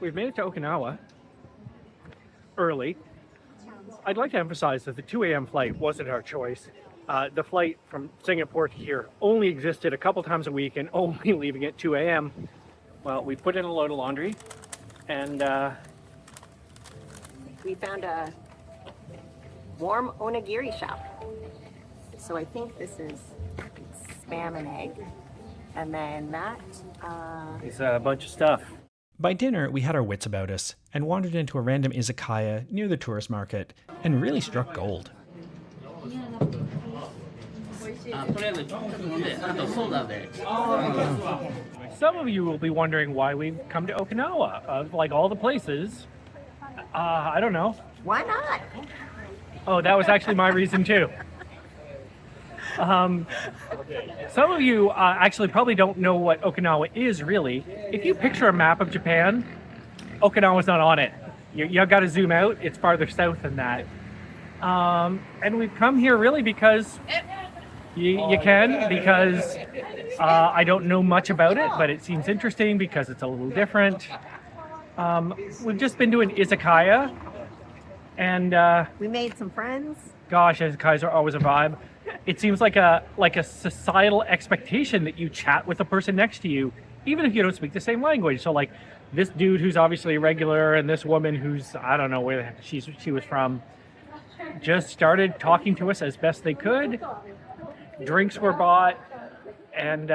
we've made it to Okinawa early. I'd like to emphasize that the 2 a.m. flight wasn't our choice. The flight from Singapore to here only existed a couple times a week and only leaving at 2 a.m. Well, we put in a load of laundry and we found a warm onigiri shop. So I think this is spam and egg. And then that is a bunch of stuff. By dinner, we had our wits about us and wandered into a random izakaya near the tourist market and really struck gold. Some of you will be wondering why we've come to Okinawa. Of like all the places, I don't know. Why not? Oh, that was actually my reason too. Some of you actually probably don't know what Okinawa is really. If you picture a map of Japan, Okinawa's not on it. You got to zoom out. It's farther south than that. And we've come here really because you can, because I don't know much about it, but it seems interesting because it's a little different. We've just been doing izakaya, and we made some friends. Gosh, izakayas are always a vibe. It seems like a societal expectation that you chat with the person next to you, even if you don't speak the same language. So like this dude who's obviously a regular and this woman who's, I don't know where the heck she was from, just started talking to us as best they could. Drinks were bought, and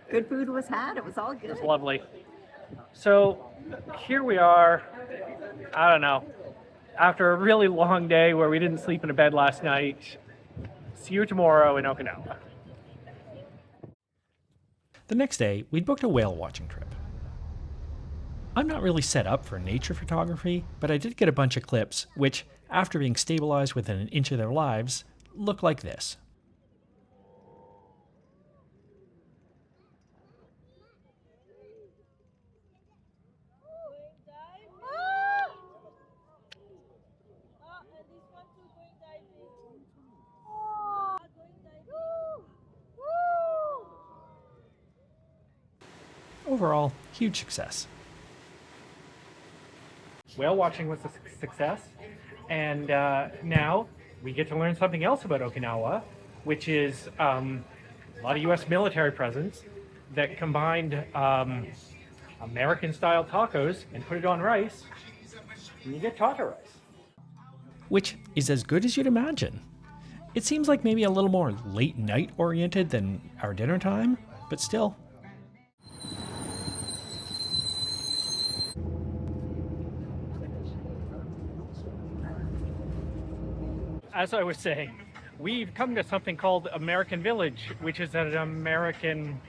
good food was had. It was all good. It was lovely. So here we are, I don't know, after a really long day where we didn't sleep in a bed last night. See you tomorrow in Okinawa. The next day, we'd booked a whale watching trip. I'm not really set up for nature photography, but I did get a bunch of clips, which, after being stabilized within an inch of their lives, look like this. Overall, huge success. Whale watching was a success, and now we get to learn something else about Okinawa, which is a lot of U.S. military presence that combined American-style tacos and put it on rice, and you get taco rice. Which is as good as you'd imagine. It seems like maybe a little more late-night oriented than our dinner time, but still. As I was saying, we've come to something called American Village, which is an American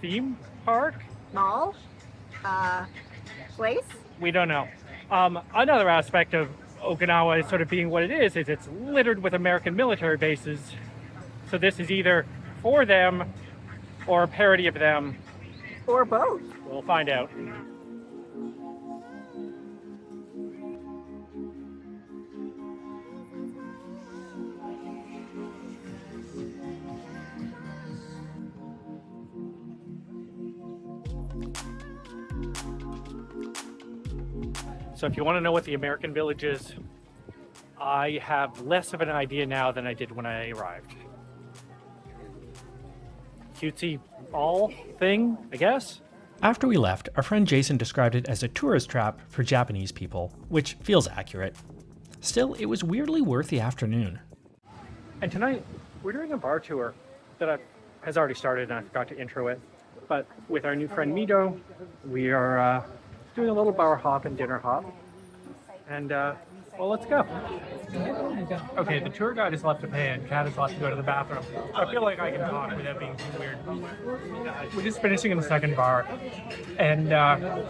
theme park? Mall? Place? We don't know. Another aspect of Okinawa is sort of being what it is it's littered with American military bases. So this is either for them or a parody of them. Or both. We'll find out. So if you want to know what the American Village is, I have less of an idea now than I did when I arrived. Cutesy ball thing, I guess? After we left, our friend Jason described it as a tourist trap for Japanese people, which feels accurate. Still, it was weirdly worth the afternoon. And tonight, we're doing a bar tour that has already started and I forgot to intro it. But with our new friend Mido, we are doing a little bar hop and dinner hop. And, well, let's go. Okay, the tour guide is left to pay and Kat is left to go to the bathroom. I feel like I can talk without being too weird. We're just finishing in the second bar. And the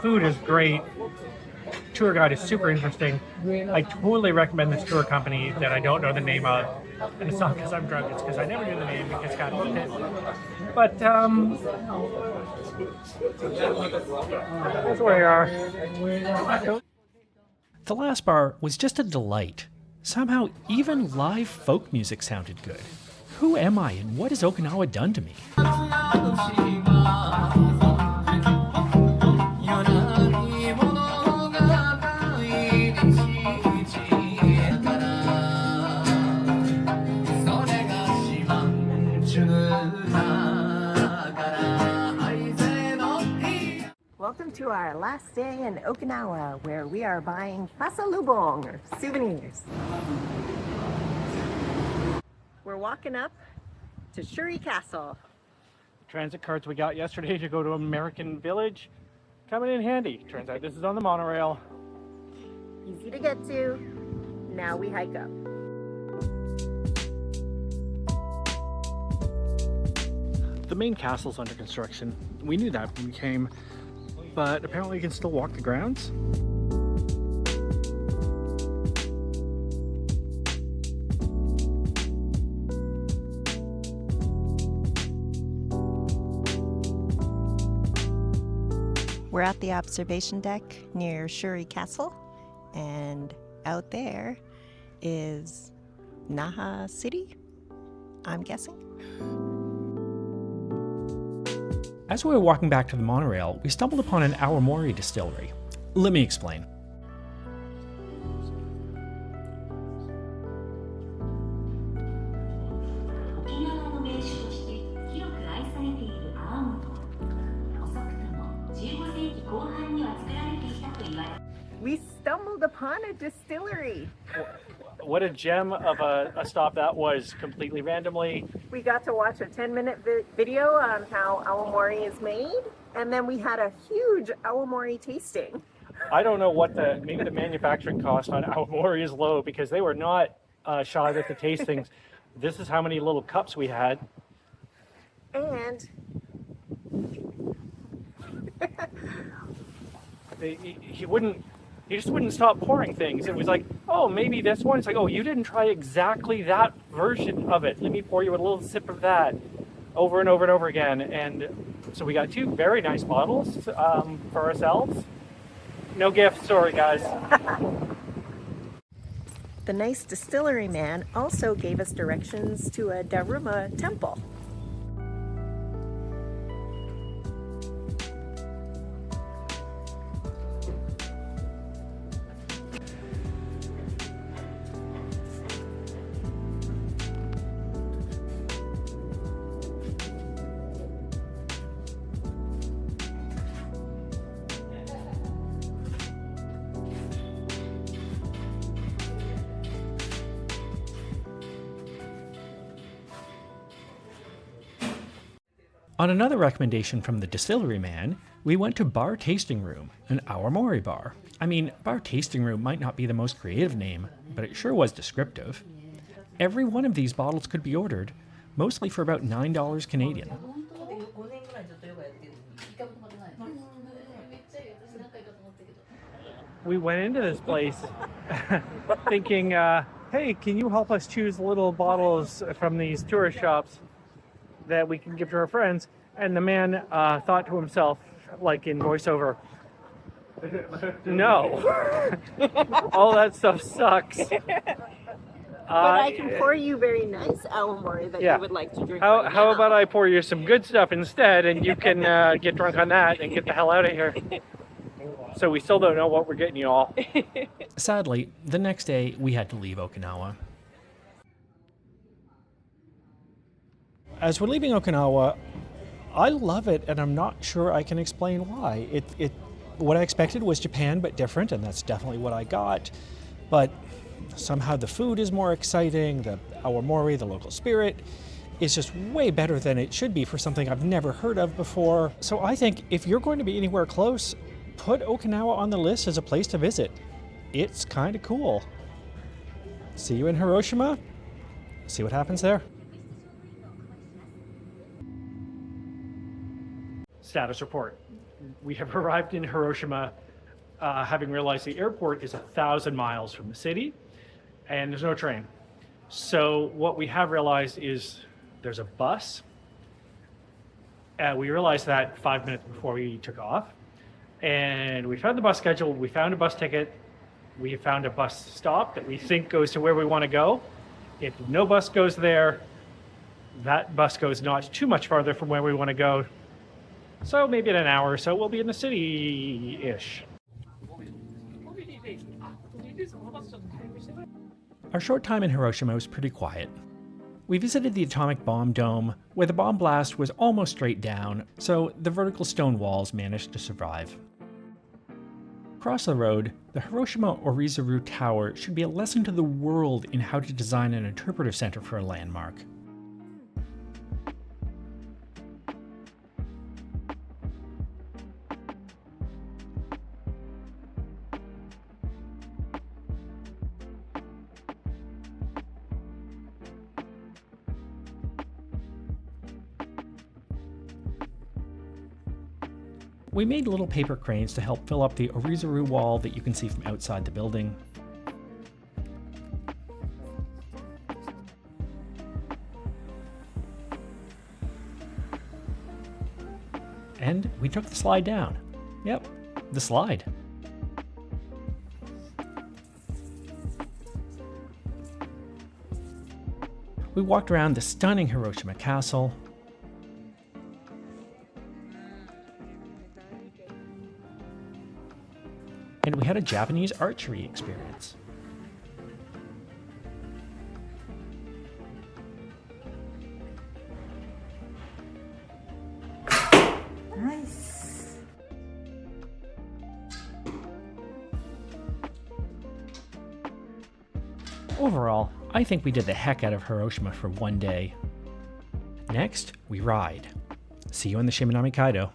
food is great. Tour guide is super interesting. I totally recommend this tour company that I don't know the name of. And it's not because I'm drunk, it's because I never knew the name because Kat booked it. But, that's where we are. The last bar was just a delight. Somehow, even live folk music sounded good. Who am I and what has Okinawa done to me? Welcome to our last day in Okinawa, where we are buying pasalubong, or souvenirs. We're walking up to Shuri Castle. Transit cards we got yesterday to go to American Village coming in handy. Turns out this is on the monorail. Easy to get to. Now we hike up. The main castle's under construction. We knew that when we came, but apparently you can still walk the grounds. We're at the observation deck near Shuri Castle, and out there is Naha City, I'm guessing. As we were walking back to the monorail, we stumbled upon an Awamori distillery. Let me explain. We stumbled upon a distillery. What a gem of a stop that was, completely randomly. We got to watch a 10-minute video on how awamori is made, and then we had a huge awamori tasting. I don't know what maybe the manufacturing cost on Awamori is low, because they were not shy with the tastings. This is how many little cups we had. And he just wouldn't stop pouring things. It was like, oh, maybe this one. It's like, oh, you didn't try exactly that version of it. Let me pour you a little sip of that, over and over and over again. And so we got two very nice bottles for ourselves. No gift, sorry guys. the nice distillery man also gave us directions to a Daruma temple. On another recommendation from the distillery man, we went to Bar Tasting Room, an Awamori bar. I mean, Bar Tasting Room might not be the most creative name, but it sure was descriptive. Every one of these bottles could be ordered, mostly for about $9 Canadian. We went into this place thinking, hey, can you help us choose little bottles from these tourist shops that we can give to our friends? And the man thought to himself, like in voiceover, no, all that stuff sucks. But I can pour you very nice awamori that yeah. you would like to drink. How about I pour you some good stuff instead, and you can get drunk on that and get the hell out of here. So we still don't know what we're getting you all. Sadly, the next day we had to leave Okinawa. As we're leaving Okinawa, I love it, and I'm not sure I can explain why. What I expected was Japan, but different, and that's definitely what I got. But somehow the food is more exciting, the awamori, the local spirit, is just way better than it should be for something I've never heard of before. So I think if you're going to be anywhere close, put Okinawa on the list as a place to visit. It's kind of cool. See you in Hiroshima. See what happens there. Status report. We have arrived in Hiroshima, having realized the airport is 1,000 miles from the city, and there's no train. So what we have realized is there's a bus. We realized that 5 minutes before we took off. And we found the bus schedule, we found a bus ticket, we found a bus stop that we think goes to where we want to go. If no bus goes there, that bus goes not too much farther from where we want to go. So maybe in an hour or so, we'll be in the city-ish. Our short time in Hiroshima was pretty quiet. We visited the atomic bomb dome, where the bomb blast was almost straight down, so the vertical stone walls managed to survive. Across the road, the Hiroshima Orizuru Tower should be a lesson to the world in how to design an interpretive center for a landmark. We made little paper cranes to help fill up the Orizuru wall that you can see from outside the building. And we took the slide down. Yep, the slide. We walked around the stunning Hiroshima castle. And we had a Japanese archery experience. Nice. Overall, I think we did the heck out of Hiroshima for one day. Next, we ride. See you in the Shimanami Kaido.